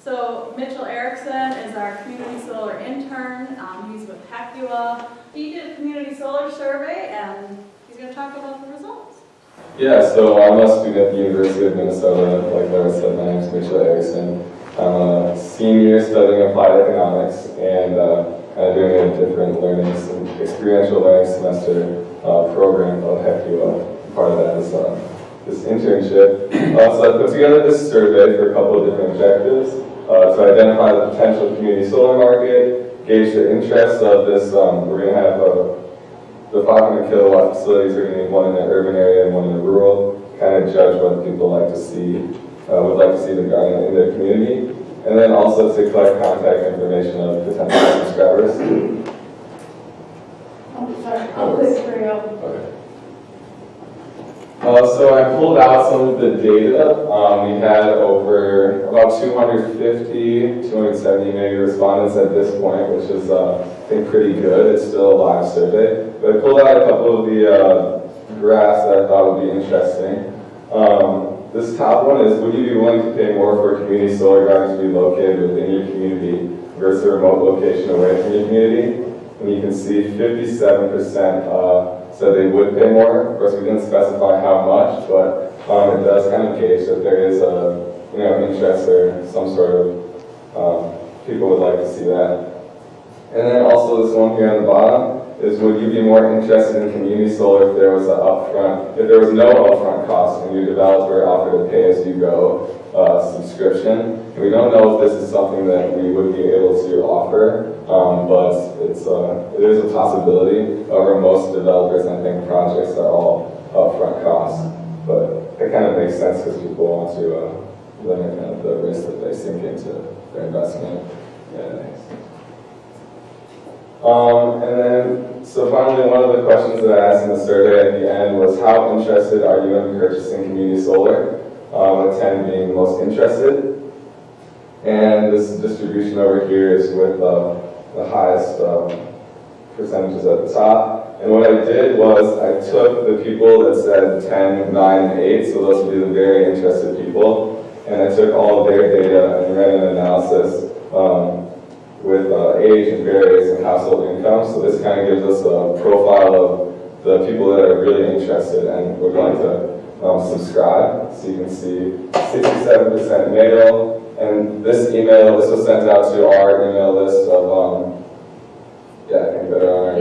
So Mitchell Erickson is our community solar intern. He's with HECUA. He did a community solar survey and he's going to talk about the results. Yeah, so I'm a student at the University of Minnesota. Like Laura said, my name is Mitchell Erickson. I'm a senior studying applied economics and I'm doing a different learning, experiential learning semester program of HECUA. Part of that is this internship. So I put together this survey for a couple of different objectives. To identify the potential community solar market, gauge the interest of this. We're going to have the 500 kilowatt facilities are going to need one in the urban area and one in the rural. Kind of judge what people like to see, would like to see regarding in their community, and then also to collect contact information of potential subscribers. I'll click through. Okay. So I pulled out some of the data. We had over about 250, 270 maybe respondents at this point, which is, I think, pretty good. It's still a live survey. But I pulled out a couple of the graphs that I thought would be interesting. This top one is, would you be willing to pay more for a community solar garden to be located within your community versus a remote location away from your community? And you can see 57% said they would pay more. Of course, we didn't specify how much, but it does kind of gauge that there is a interest or some sort of people would like to see that. And then also this one here on the bottom is, would you be more interested in community solar if there was no upfront cost and your developer offered a pay-as-you-go subscription? And we don't know if this is something that we would be able to offer, but it is a possibility. However, most developers, I think, projects are all upfront costs, but it kind of makes sense because people want to limit the risk that they sink into their investment. Yeah, thanks. And then, so finally, one of the questions that I asked in the survey at the end was, how interested are you in purchasing community solar? With 10 being most interested. And this distribution over here is with the highest percentages at the top. And what I did was I took the people that said 10, 9, and 8, so those would be the very interested people, and I took all of their data and ran an analysis with age and various and household income. So this kind of gives us a profile of the people that are really interested and would like to subscribe. So you can see 67% male, and this was sent out to our email list of, I think there are,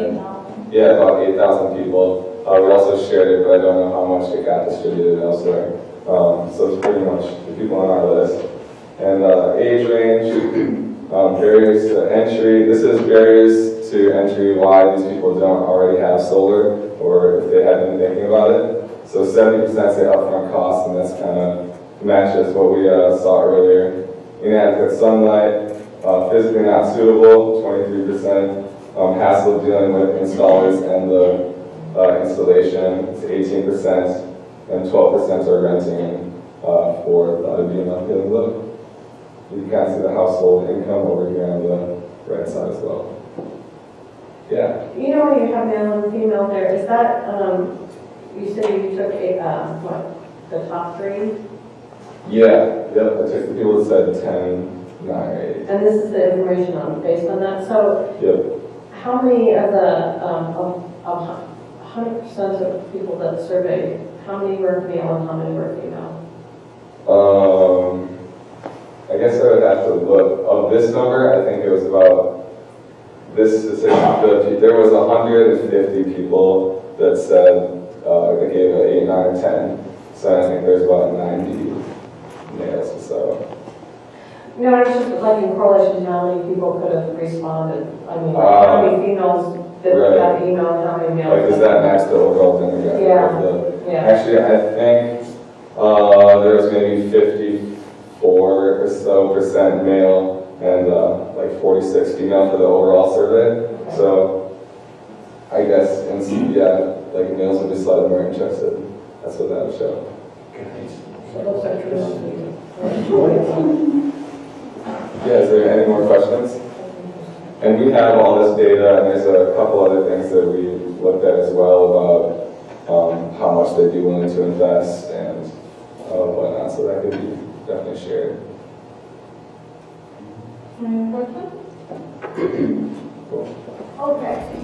about 8,000 people. We also shared it, but I don't know how much it got distributed elsewhere. So it's pretty much the people on our list. And age range, barriers to entry. This is barriers to entry, why these people don't already have solar, or if they had been thinking about it. So 70% say upfront costs, and that's kind of matches what we saw earlier. Inadequate sunlight, physically not suitable, 23%. Hassle of dealing with installers and the installation, it's 18%, and 12% are renting for the other being on feeling low. You can see the household income over here on the right side as well. Yeah. You know where you have male and female there, is that, you said you took the top 3? Yeah, yep, I took the people that said 10, 9, or 8. And this is the information based on that. So, yep. How many of the, of 100% of people that surveyed, how many were male and how many were female? I guess I would have to look. Of this number, I think it was about, there was 150 people that said, they gave it 8, 9, or 10. So I think there's about 90 males or so. No, it's just like in correlation to how many people could have responded. I mean, how many females did that email and how many males? Like, does that match the overall demographic? Yeah. Actually, I think there was maybe 54 or so % male and like 46 female for the overall survey. Okay. So I guess, like males would be slightly more interested. That's what that would show. Yeah, is there any more questions? And we have all this data, and there's a couple other things that we looked at as well about how much they'd be willing to invest and whatnot, so that could be definitely shared. Any questions? Cool. Okay.